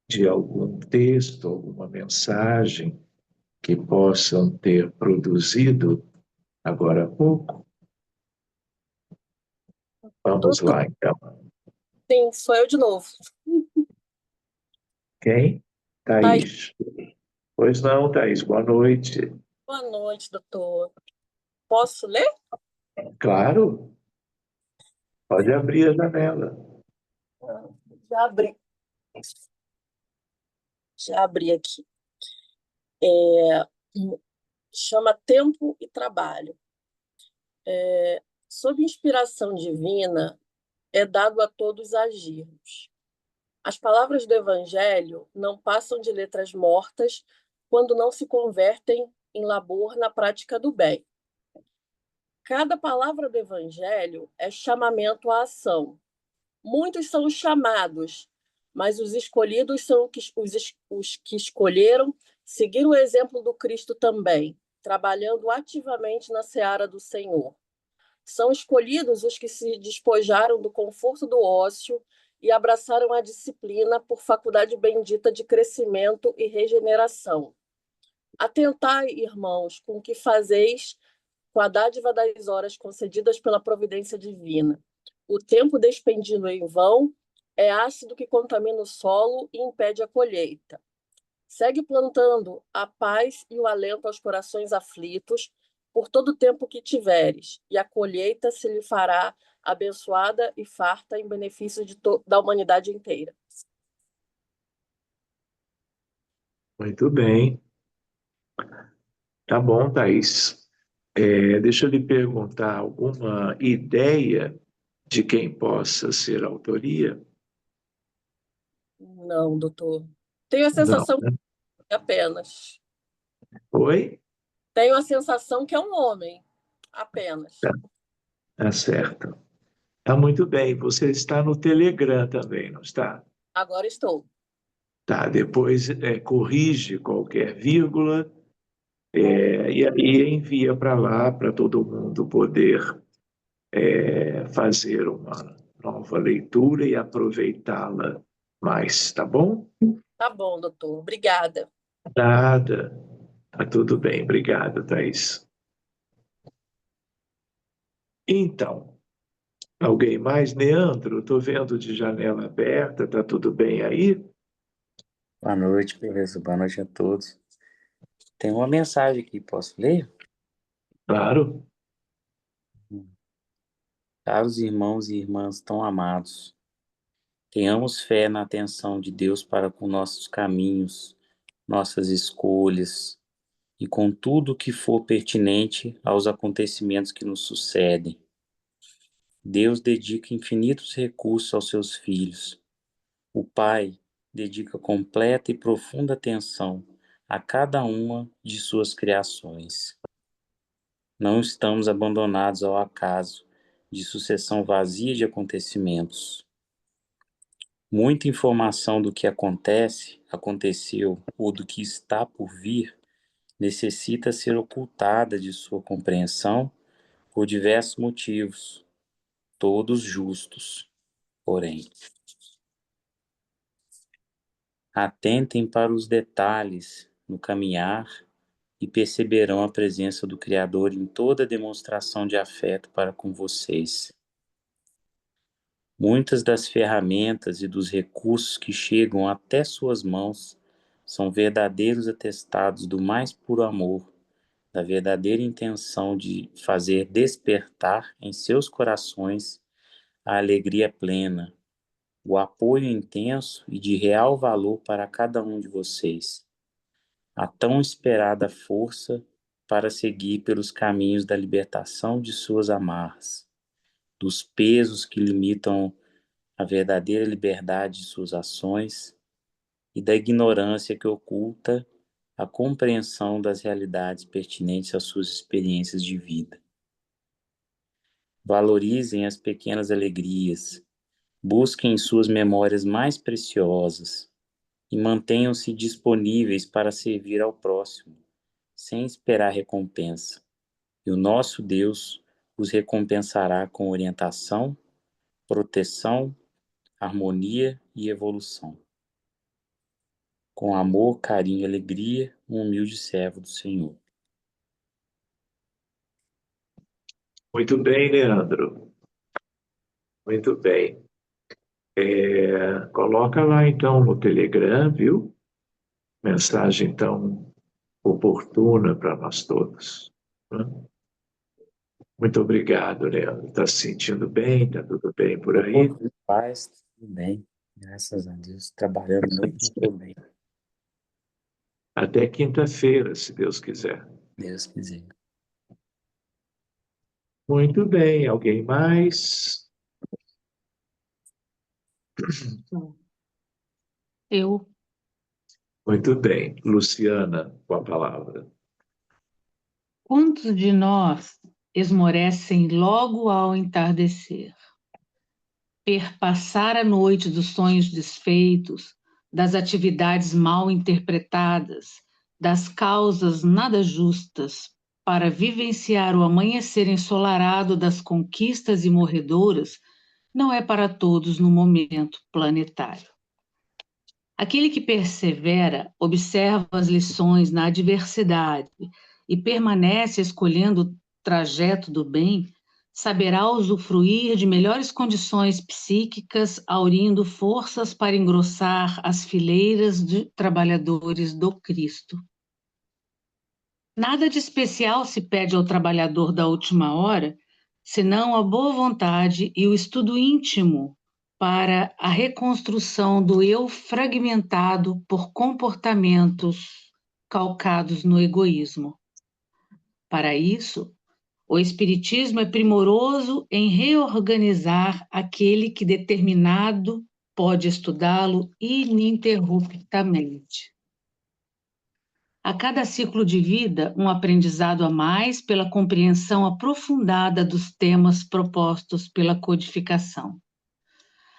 de algum texto, alguma mensagem que possam ter produzido agora há pouco? Vamos Doutor, lá, então. sim, sou eu de novo. Quem? Thaís, Thaís. Pois não, Thaís, boa noite. boa noite, doutor. Posso ler? Claro, pode abrir a janela. Ah, Já abri, já abri aqui. É, chama Tempo e Trabalho. Sob inspiração divina, é dado a todos agirmos. As palavras do Evangelho não passam de letras mortas quando não se convertem em labor na prática do bem. Cada palavra do Evangelho é chamamento à ação. Muitos são os chamados, mas os escolhidos são os que escolheram seguir o exemplo do Cristo também, trabalhando ativamente na seara do Senhor. São escolhidos os que se despojaram do conforto do ócio e abraçaram a disciplina por faculdade bendita de crescimento e regeneração. Atentai, irmãos, com o que fazeis com a dádiva das horas concedidas pela providência divina. O tempo despendido em vão é ácido que contamina o solo e impede a colheita. Segue plantando a paz e o alento aos corações aflitos por todo o tempo que tiveres, e a colheita se lhe fará abençoada e farta em benefício da humanidade inteira. Muito bem. Tá bom, Thaís. Deixa eu lhe perguntar alguma ideia de quem possa ser a autoria? Não, doutor. Tenho a Não, sensação né? que apenas. Oi? Tenho a sensação que é um homem, apenas. Tá, tá certo. Tá muito bem. Você está no Telegram também, não está? Agora estou. Tá, depois corrige qualquer vírgula e aí envia para lá para todo mundo poder fazer uma nova leitura e aproveitá-la mais, tá bom? Tá bom, doutor. Obrigada. Nada. Tá tudo bem. Obrigado, Thaís. Então, alguém mais? Leandro, estou vendo de janela aberta, tá tudo bem aí? Boa noite, beleza? Boa noite a todos. Tem uma mensagem aqui, posso ler? Claro. Caros irmãos e irmãs tão amados, tenhamos fé na atenção de Deus para com nossos caminhos, nossas escolhas e com tudo que for pertinente aos acontecimentos que nos sucedem. Deus dedica infinitos recursos aos seus filhos. O Pai dedica completa e profunda atenção a cada uma de suas criações. Não estamos abandonados ao acaso de sucessão vazia de acontecimentos. Muita informação do que acontece, aconteceu ou do que está por vir necessita ser ocultada de sua compreensão por diversos motivos, todos justos. Porém, atentem para os detalhes no caminhar e perceberão a presença do Criador em toda demonstração de afeto para com vocês. Muitas das ferramentas e dos recursos que chegam até suas mãos são verdadeiros atestados do mais puro amor, da verdadeira intenção de fazer despertar em seus corações a alegria plena, o apoio intenso e de real valor para cada um de vocês, a tão esperada força para seguir pelos caminhos da libertação de suas amarras, dos pesos que limitam a verdadeira liberdade de suas ações e da ignorância que oculta a compreensão das realidades pertinentes às suas experiências de vida. Valorizem as pequenas alegrias, Busquem suas memórias mais preciosas e mantenham-se disponíveis para servir ao próximo, sem esperar recompensa. E o nosso Deus os recompensará com orientação, proteção, harmonia e evolução. Com amor, carinho e alegria, um humilde servo do Senhor. Muito bem, Leandro. Muito bem. Coloca lá, então, no Telegram, viu? Mensagem tão oportuna para nós todos, né? Muito obrigado, Leandro. Está se sentindo bem? Está tudo bem por aí? Paz, tudo bem. Graças a Deus. Trabalhando muito, mas tudo bem. Até quinta-feira, se Deus quiser. Deus quiser. Muito bem. Alguém mais? Eu. Muito bem. Luciana, com a palavra. Quantos de nós esmorecem logo ao entardecer? Perpassar a noite dos sonhos desfeitos, das atividades mal interpretadas, das causas nada justas, para vivenciar o amanhecer ensolarado das conquistas imorredoras, não é para todos no momento planetário. Aquele que persevera, observa as lições na adversidade e permanece escolhendo o trajeto do bem, saberá usufruir de melhores condições psíquicas, aurindo forças para engrossar as fileiras de trabalhadores do Cristo. Nada de especial se pede ao trabalhador da última hora, senão a boa vontade e o estudo íntimo para a reconstrução do eu fragmentado por comportamentos calcados no egoísmo. Para isso, o Espiritismo é primoroso em reorganizar aquele que determinado pode estudá-lo ininterruptamente. A cada ciclo de vida, um aprendizado a mais pela compreensão aprofundada dos temas propostos pela codificação.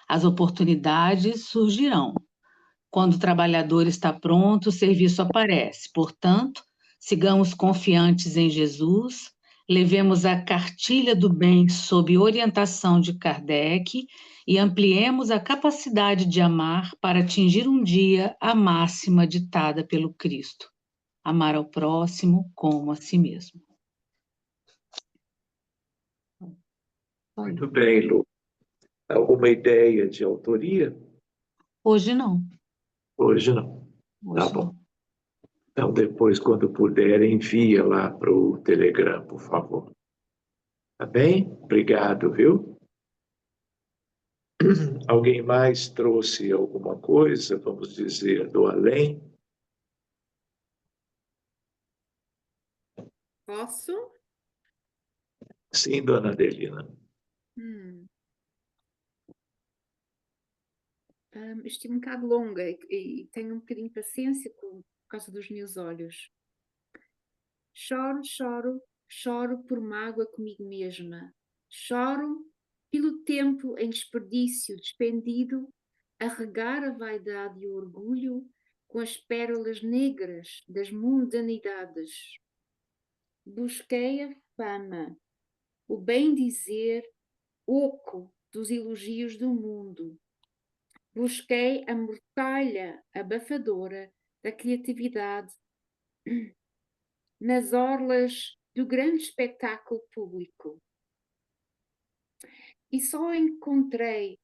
As oportunidades surgirão. Quando o trabalhador está pronto, o serviço aparece. Portanto, sigamos confiantes em Jesus, levemos a cartilha do bem sob orientação de Kardec e ampliemos a capacidade de amar para atingir um dia a máxima ditada pelo Cristo: amar ao próximo como a si mesmo. Muito bem, Lu. Alguma ideia de autoria? Hoje não. Hoje não. Tá Hoje bom. não. Então, depois, quando puder, envia lá para o Telegram, por favor. Tá bem? Obrigado, viu? Alguém mais trouxe alguma coisa, vamos dizer, do além? Posso? Sim, dona Adelina. Isto é um bocado longa e tenho um bocadinho de paciência por causa dos meus olhos. Choro, choro, choro por mágoa comigo mesma. Choro pelo tempo em desperdício despendido a regar a vaidade e o orgulho com as pérolas negras das mundanidades. Busquei a fama, o bem-dizer oco dos elogios do mundo. Busquei a mortalha abafadora da criatividade nas orlas do grande espetáculo público. E só encontrei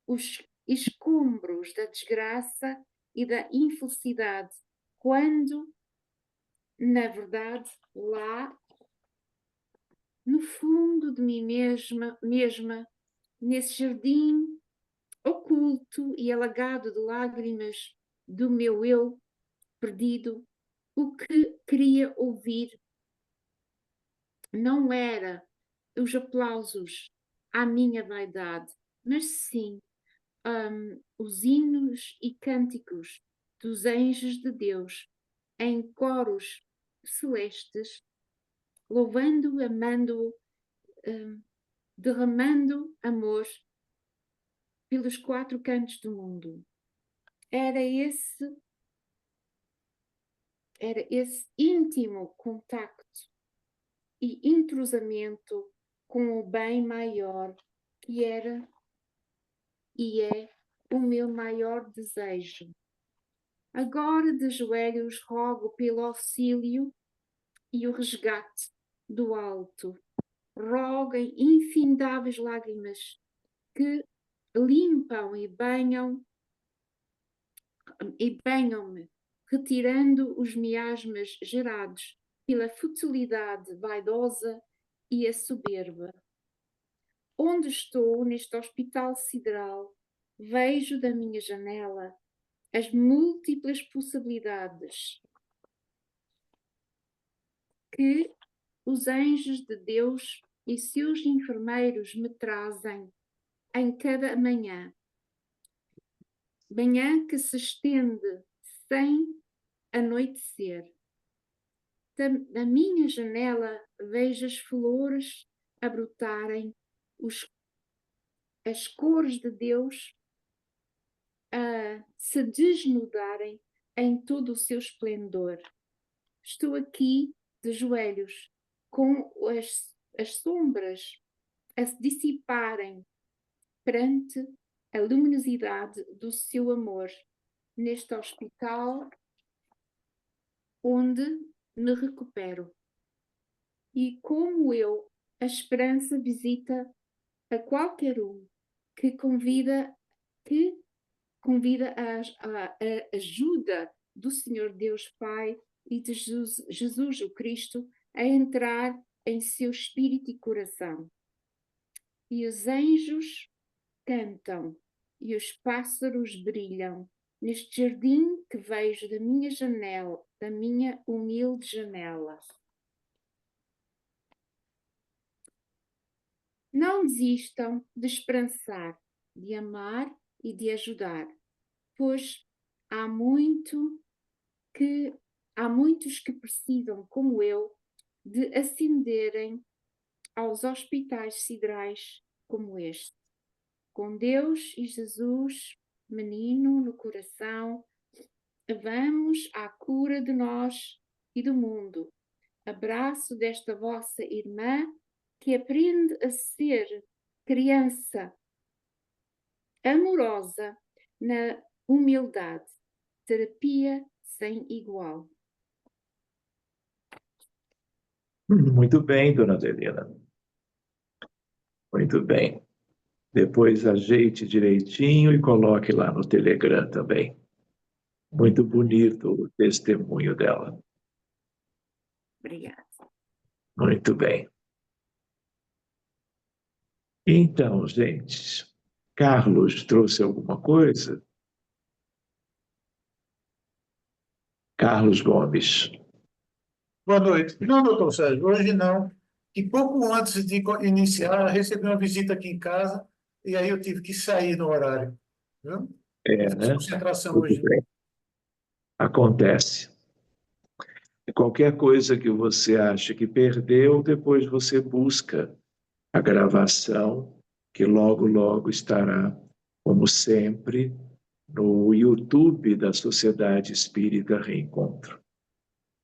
os escombros da desgraça e da infelicidade quando, na verdade, lá, no fundo de mim mesma, nesse jardim oculto e alagado de lágrimas do meu eu perdido, o que queria ouvir não era os aplausos à minha vaidade, mas sim os hinos e cânticos dos anjos de Deus em coros celestes, louvando, amando, derramando amor pelos 4 cantos do mundo. Era esse íntimo contacto e entrosamento com o bem maior que era e é o meu maior desejo. Agora de joelhos rogo pelo auxílio e o resgate do alto. Rogo em infindáveis lágrimas que limpam e banham-me, retirando os miasmas gerados pela futilidade vaidosa e a soberba. Onde estou, neste hospital sideral, vejo da minha janela as múltiplas possibilidades que os anjos de Deus e seus enfermeiros me trazem em cada manhã. Manhã que se estende sem anoitecer. Da minha janela vejo as flores a brotarem, as cores de Deus a se desnudarem em todo o seu esplendor. Estou aqui de joelhos, com as sombras a se dissiparem perante a luminosidade do seu amor, neste hospital onde me recupero. E como eu, a esperança visita a qualquer um que convida a ajuda do Senhor Deus Pai e de Jesus o Cristo a entrar em seu espírito e coração. E os anjos cantam e os pássaros brilham neste jardim que vejo da minha janela, da minha humilde janela. Não desistam de esperançar, de amar e de ajudar, pois há muitos que precisam, como eu, de ascenderem aos hospitais siderais como este. Com Deus e Jesus, menino no coração, vamos à cura de nós e do mundo. Abraço desta vossa irmã que aprende a ser criança amorosa na humildade. Terapia sem igual. Muito bem, dona Adelina. Muito bem. Depois ajeite direitinho e coloque lá no Telegram também. Muito bonito o testemunho dela. Obrigada. Muito bem. Então, gente, Carlos trouxe alguma coisa? Carlos Gomes. Boa noite. Não, doutor Sérgio, hoje não. E pouco antes de iniciar, recebi uma visita aqui em casa e aí eu tive que sair no horário. Viu? É, Não fiz né? concentração Tudo hoje. bem. Acontece. Qualquer coisa que você acha que perdeu, depois você busca a gravação, que logo, logo estará, como sempre, no YouTube da Sociedade Espírita Reencontro.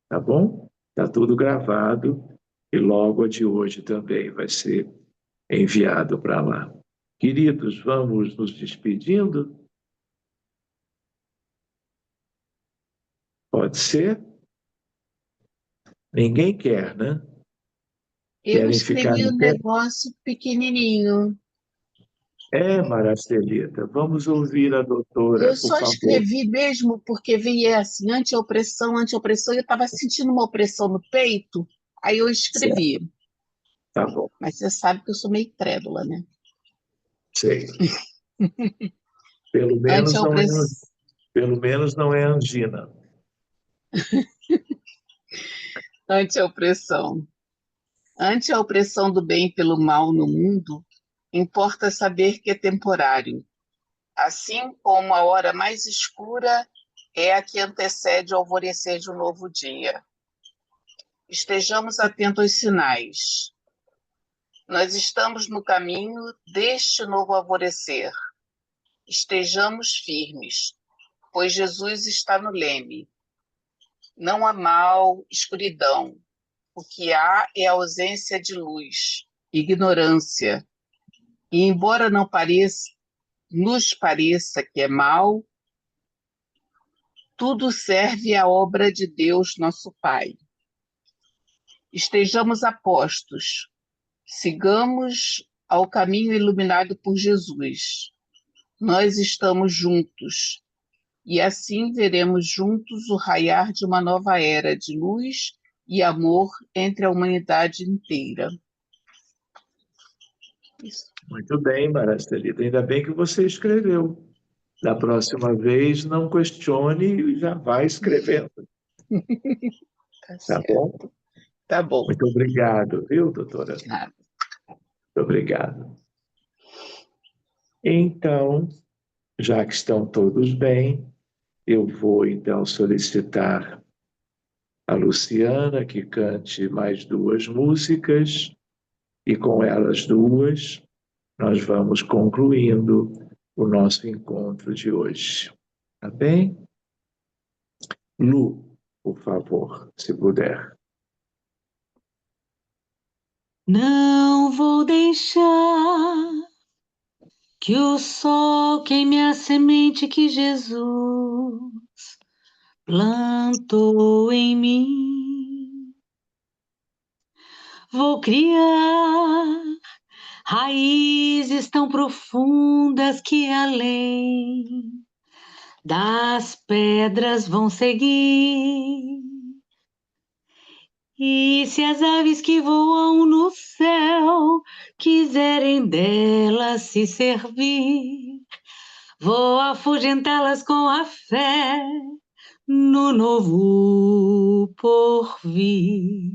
Tá bom? Tá tudo gravado e logo a de hoje também vai ser enviado para lá. Queridos, vamos nos despedindo? Pode ser? Ninguém quer, né? Eu Querem ficar escrevi um em pé? negócio pequenininho. Marcelita, vamos ouvir a doutora, Eu por só favor. escrevi mesmo porque vinha assim, antiopressão, antiopressão, e eu estava sentindo uma opressão no peito, aí eu Certo, escrevi. tá bom, Mas você sabe que eu sou meio crédula, né? sei. Pelo menos não é, Antiopressão, pelo menos não é angina. antiopressão. Ante a opressão do bem pelo mal no mundo, importa saber que é temporário. Assim como a hora mais escura é a que antecede o alvorecer de um novo dia. Estejamos atentos aos sinais. Nós estamos no caminho deste novo alvorecer. Estejamos firmes, pois Jesus está no leme. Não há mal, escuridão. O que há é a ausência de luz, ignorância. E embora não nos pareça que é mal, tudo serve à obra de Deus, nosso Pai. Estejamos apostos, sigamos ao caminho iluminado por Jesus. Nós estamos juntos, e assim veremos juntos o raiar de uma nova era de luz e amor entre a humanidade inteira. Isso. Muito bem, Marcelita. Ainda bem que você escreveu. Da próxima vez, não questione e já vai escrevendo. Tá Tá certo. bom? Tá bom. Muito obrigado, viu, doutora? Nada. Muito obrigado. Então, já que estão todos bem, eu vou então solicitar a Luciana que cante mais 2 músicas e com elas 2 nós vamos concluindo o nosso encontro de hoje. Tá bem? Lu, por favor, se puder. Não vou deixar que o sol queime a semente que Jesus plantou em mim. Vou criar raízes tão profundas que além das pedras vão seguir. E se as aves que voam no céu quiserem delas se servir, vou afugentá-las com a fé no novo porvir.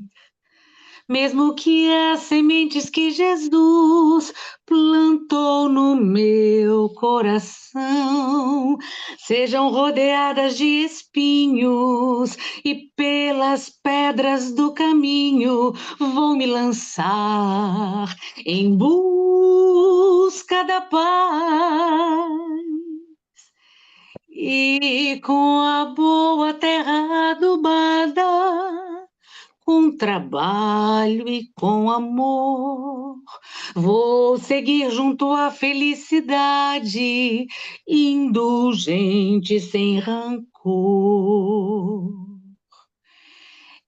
Mesmo que as sementes que Jesus plantou no meu coração sejam rodeadas de espinhos e pelas pedras do caminho, vou me lançar em busca da paz. E com a boa terra adubada, com trabalho e com amor, vou seguir junto à felicidade, indulgente sem rancor.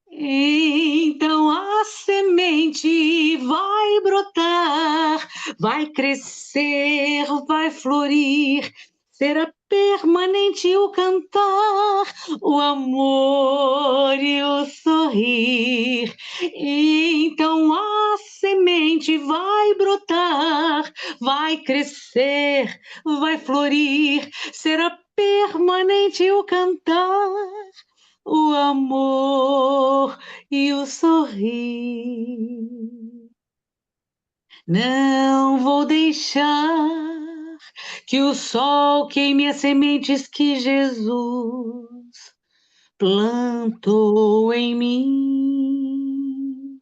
Então a semente vai brotar, vai crescer, vai florir, será permanente o cantar, o amor e o sorrir. Então a semente vai brotar, vai crescer, vai florir, será permanente o cantar, o amor e o sorrir. Não vou deixar que o sol queime as sementes que Jesus plantou em mim.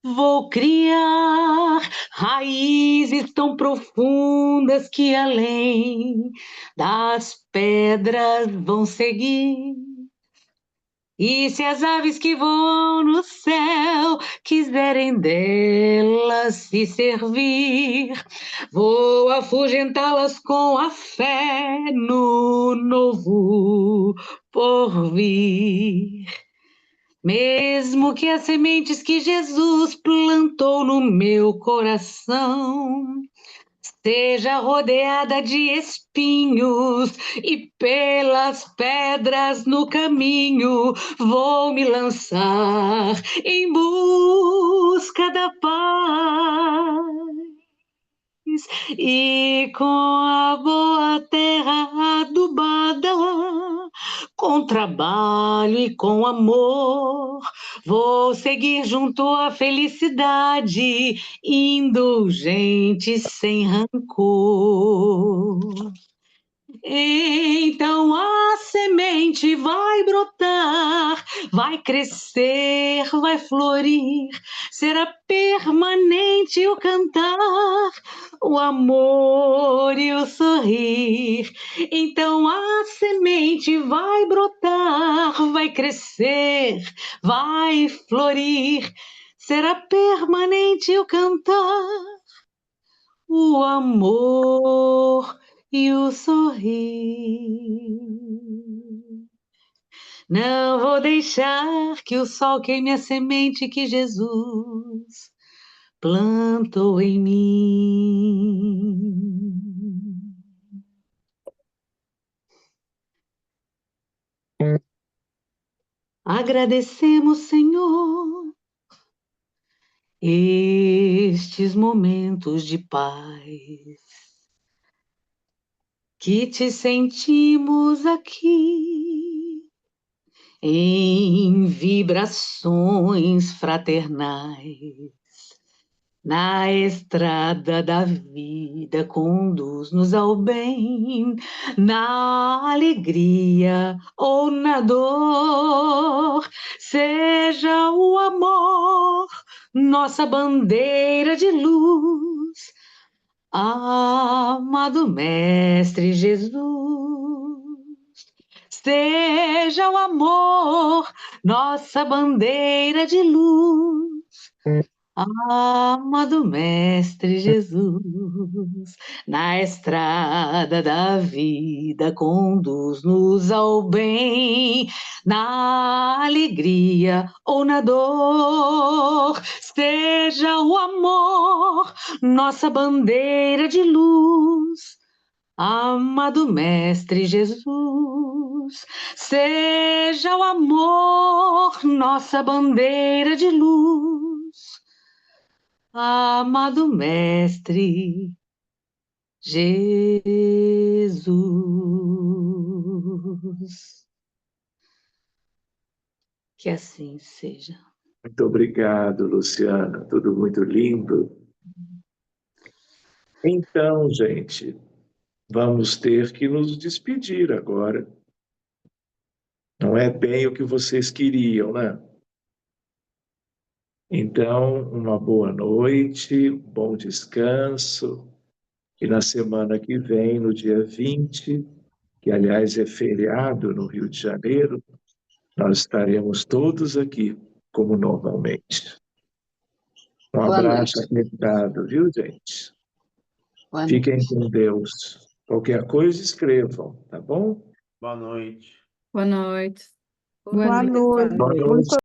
Vou criar raízes tão profundas que além das pedras vão seguir. E se as aves que voam no céu quiserem delas se servir, vou afugentá-las com a fé no novo porvir. Mesmo que as sementes que Jesus plantou no meu coração seja rodeada de espinhos e pelas pedras no caminho, vou me lançar em busca da paz. E com a boa terra adubada, com trabalho e com amor, vou seguir junto à felicidade, indulgente sem rancor. Então a semente vai brotar, vai crescer, vai florir, será permanente o cantar, o amor amor e o sorrir. Então a semente vai brotar, vai crescer, vai florir. Será permanente o cantar, o amor e o sorrir. Não vou deixar que o sol queime a semente que Jesus plantou em mim. Agradecemos, Senhor, estes momentos de paz que te sentimos aqui em vibrações fraternais. Na estrada da vida, conduz-nos ao bem, na alegria ou na dor. Seja o amor nossa bandeira de luz, amado Mestre Jesus. Seja o amor nossa bandeira de luz, amado Mestre Jesus. Na estrada da vida, conduz-nos ao bem, na alegria ou na dor. Seja o amor nossa bandeira de luz, amado Mestre Jesus. Seja o amor nossa bandeira de luz, amado Mestre Jesus. Que assim seja. Muito obrigado, Luciana. Tudo muito lindo. Então, gente, vamos ter que nos despedir agora. Não é bem o que vocês queriam, né? Então, uma boa noite, bom descanso. E na semana que vem, no dia 20, que aliás é feriado no Rio de Janeiro, nós estaremos todos aqui, como normalmente. Um Boa abraço noite. apertado, viu, gente? Boa Fiquem noite. com Deus. Qualquer coisa, escrevam, tá bom? Boa noite. Boa noite. Boa noite. Boa noite.